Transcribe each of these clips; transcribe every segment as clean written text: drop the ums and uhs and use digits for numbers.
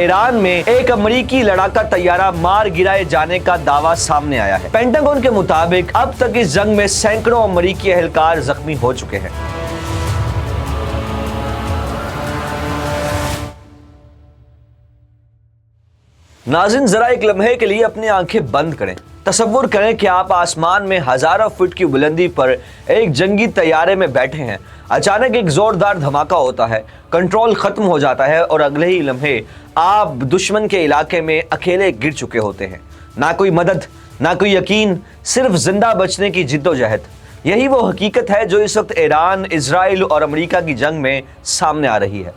Iran में एक अमेरिकी लड़ाका तैयारा मार गिराए जाने का दावा सामने आया है। पेंटागन के मुताबिक अब तक इस जंग में सैकड़ों अमेरिकी एहलकार जख्मी हो चुके हैं। नाज़रीन, जरा एक लम्हे के लिए अपनी आंखें बंद करें। तसव्वुर करें कि आप आसमान में हजारों फुट की बुलंदी पर एक जंगी तैयारे में बैठे हैं। अचानक एक जोरदार धमाका होता है, कंट्रोल खत्म हो जाता है और अगले ही लम्हे आप दुश्मन के इलाके में अकेले गिर चुके होते हैं। ना कोई मदद, ना कोई यकीन, सिर्फ जिंदा बचने की जिद्दोजहद। यही वो हकीकत है जो इस वक्त ईरान, इजराइल और अमेरिका की जंग में सामने आ रही है।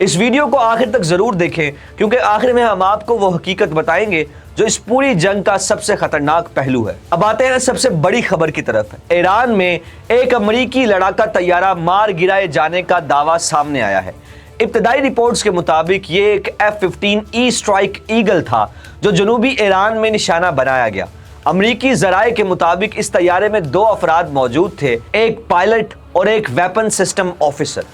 इस वीडियो को आखिर तक जरूर देखें, क्योंकि आखिर में हम आपको वो हकीकत बताएंगे जो इस पूरी जंग का सबसे खतरनाक पहलू है। अब आते हैं सबसे बड़ी खबर की तरफ। ईरान में एक अमेरिकी लड़ाका तैयारा मार गिराए जाने का दावा सामने आया है। इब्तदाई रिपोर्ट्स के मुताबिक ये एक F-15E स्ट्राइक ईगल था जो जनूबी ईरान में निशाना बनाया गया। अमेरिकी जराये के मुताबिक इस तैयारे में 2 अफराद मौजूद थे, एक पायलट और एक वेपन सिस्टम ऑफिसर।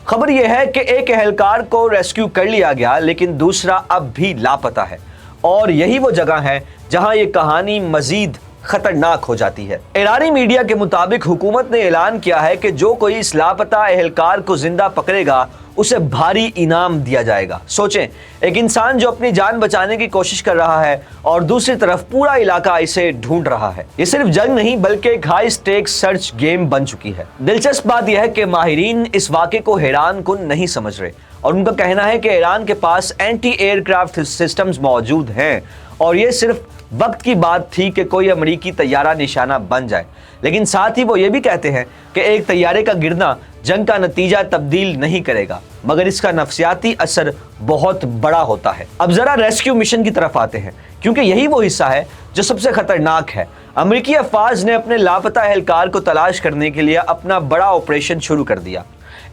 खबर यह है कि एक एहलकार को रेस्क्यू कर लिया गया, लेकिन दूसरा अब भी लापता है और यही वो जगह है जहां ये कहानी मजीद खतरनाक हो जाती है। ईरानी मीडिया के मुताबिक हुकूमत ने ऐलान किया है कि जो कोई इस लापता एहलकार को जिंदा पकड़ेगा उसे भारी इनाम दिया जाएगा। सोचें, एक इंसान जो अपनी जान बचाने की कोशिश कर रहा है और दूसरी तरफ पूरा इलाका इसे ढूंढ रहा है। ये सिर्फ जंग नहीं बल्कि एक हाई स्टेक्स सर्च गेम बन चुकी है। दिलचस्प बात यह है कि माहिरीन इस वाक़े को हैरान कुन नहीं समझ रहे और उनका कहना है कि ईरान के पास एंटी एयरक्राफ्ट सिस्टम्स मौजूद हैं और ये सिर्फ वक्त की बात थी कि कोई अमेरिकी तैयारा निशाना बन जाए। लेकिन साथ ही वो ये भी कहते हैं कि एक तैयारे का गिरना जंग का नतीजा तब्दील नहीं करेगा, मगर इसका नफसियाती असर बहुत बड़ा होता है। अब जरा रेस्क्यू मिशन की तरफ आते हैं, क्योंकि यही वो हिस्सा है जो सबसे खतरनाक है। अमेरिकी अफवाज ने अपने लापता एहलकार को तलाश करने के लिए अपना बड़ा ऑपरेशन शुरू कर दिया।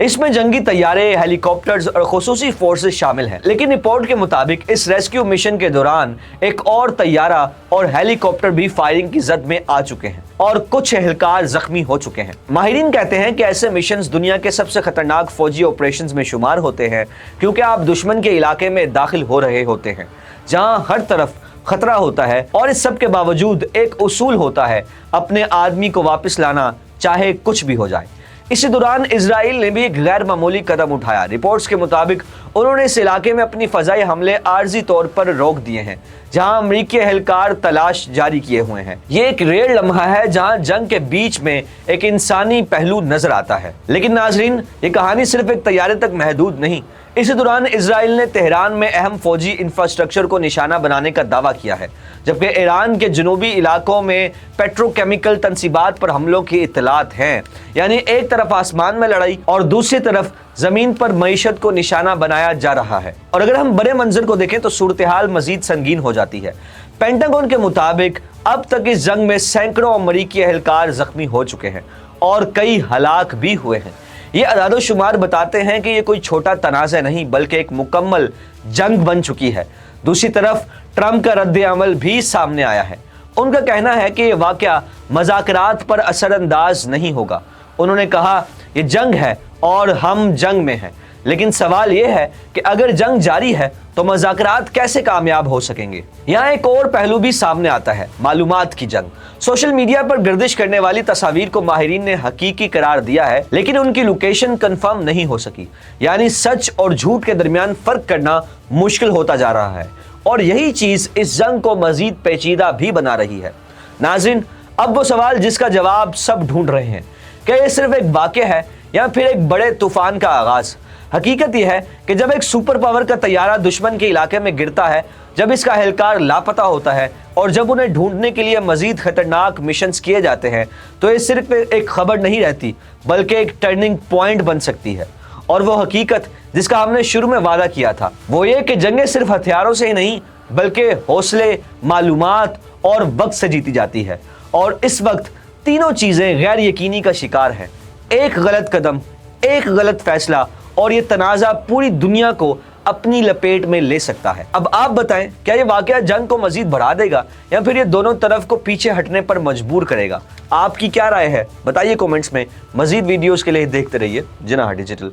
इसमें जंगी तैयारे, हेलीकॉप्टर्स और खुसूसी फोर्सेस शामिल हैं। लेकिन रिपोर्ट के मुताबिक इस रेस्क्यू मिशन के दौरान एक और तैयारा और हेलीकॉप्टर भी फायरिंग की जद में आ चुके हैं और कुछ एहलकार जख्मी हो चुके हैं। माहिरीन कहते हैं कि ऐसे मिशंस दुनिया के सबसे खतरनाक फौजी ऑपरेशंस में शुमार होते हैं, क्योंकि आप दुश्मन के इलाके में दाखिल हो रहे होते हैं जहां हर तरफ खतरा होता है और इस सब के बावजूद एक उसूल होता है, अपने आदमी को वापस लाना, चाहे कुछ भी हो जाए। इसी दौरान इजराइल ने भी एक गैर मामूली कदम उठाया। रिपोर्ट्स के मुताबिक उन्होंने इस इलाके में अपनी फजाई हमले आर्जी तौर पर रोक दिए हैं, जहां अमेरिकी एहलकार तलाश जारी किए हुए हैं। ये एक रेयर लम्हा है जहां जंग के बीच में एक इंसानी पहलू नजर आता है। लेकिन नाजरीन, ये कहानी सिर्फ एक तैयारे तक महदूद नहीं। इसी दौरान इजराइल ने तेहरान में अहम फौजी इंफ्रास्ट्रक्चर को निशाना बनाने का दावा किया है, जबकि ईरान के जनूबी इलाकों में पेट्रोकेमिकल तंसीबात पर हमलों की इत्तलात हैं। यानी एक तरफ आसमान में लड़ाई और दूसरी तरफ जमीन पर मईशत को निशाना बनाया जा रहा है। और अगर हम बड़े मंजर को देखें तो सूरत हाल मजीद संगीन हो जाती है। पेंटागन के मुताबिक अब तक इस जंग में सैकड़ों अमेरिकी एहलकार जख्मी हो चुके हैं और कई हलाक भी हुए हैं। ये अदाद शुमार बताते हैं कि ये कोई छोटा तनाज़ा नहीं बल्कि एक मुकम्मल जंग बन चुकी है। दूसरी तरफ ट्रंप का रद्द अमल भी सामने आया है। उनका कहना है कि ये वाक़या मज़ाकरात पर असरअंदाज नहीं होगा। उन्होंने कहा, ये जंग है और हम जंग में हैं, लेकिन सवाल ये है कि अगर जंग जारी है तो मज़ाकरात कैसे कामयाब हो सकेंगे। यहाँ एक और पहलू भी सामने आता है, मालूमात की जंग। सोशल मीडिया पर गर्दिश करने वाली तस्वीर को माहिरीन ने हकीकी करार दिया है, लेकिन उनकी लोकेशन कंफर्म नहीं हो सकी। यानी सच और झूठ के दरमियान फर्क करना मुश्किल होता जा रहा है और यही चीज इस जंग को मजीद पेचीदा भी बना रही है। नाज़रीन, अब वो सवाल जिसका जवाब सब ढूंढ रहे हैं, क्या ये सिर्फ एक वाक़या है या फिर एक बड़े तूफान का आगाज। हकीकत यह है कि जब एक सुपर पावर का तैयारा दुश्मन के इलाके में गिरता है, जब इसका एहलकार लापता होता है और जब उन्हें ढूंढने के लिए मजीद खतरनाक मिशंस किए जाते हैं, तो ये सिर्फ एक खबर नहीं रहती बल्कि एक टर्निंग पॉइंट बन सकती है। और वो हकीकत जिसका हमने शुरू में वादा किया था, वो ये कि जंगें सिर्फ हथियारों से ही नहीं बल्कि हौसले, मालूमात और वक्त से जीती जाती है। और इस वक्त तीनों चीजें गैर यकीनी का शिकार हैं। एक गलत कदम, एक गलत फैसला और ये तनाज़ा पूरी दुनिया को अपनी लपेट में ले सकता है। अब आप बताएं, क्या ये वाकया जंग को मजीद बढ़ा देगा या फिर ये दोनों तरफ को पीछे हटने पर मजबूर करेगा? आपकी क्या राय है बताइए कमेंट्स में। मजीद वीडियोस के लिए देखते रहिए जिनाह डिजिटल।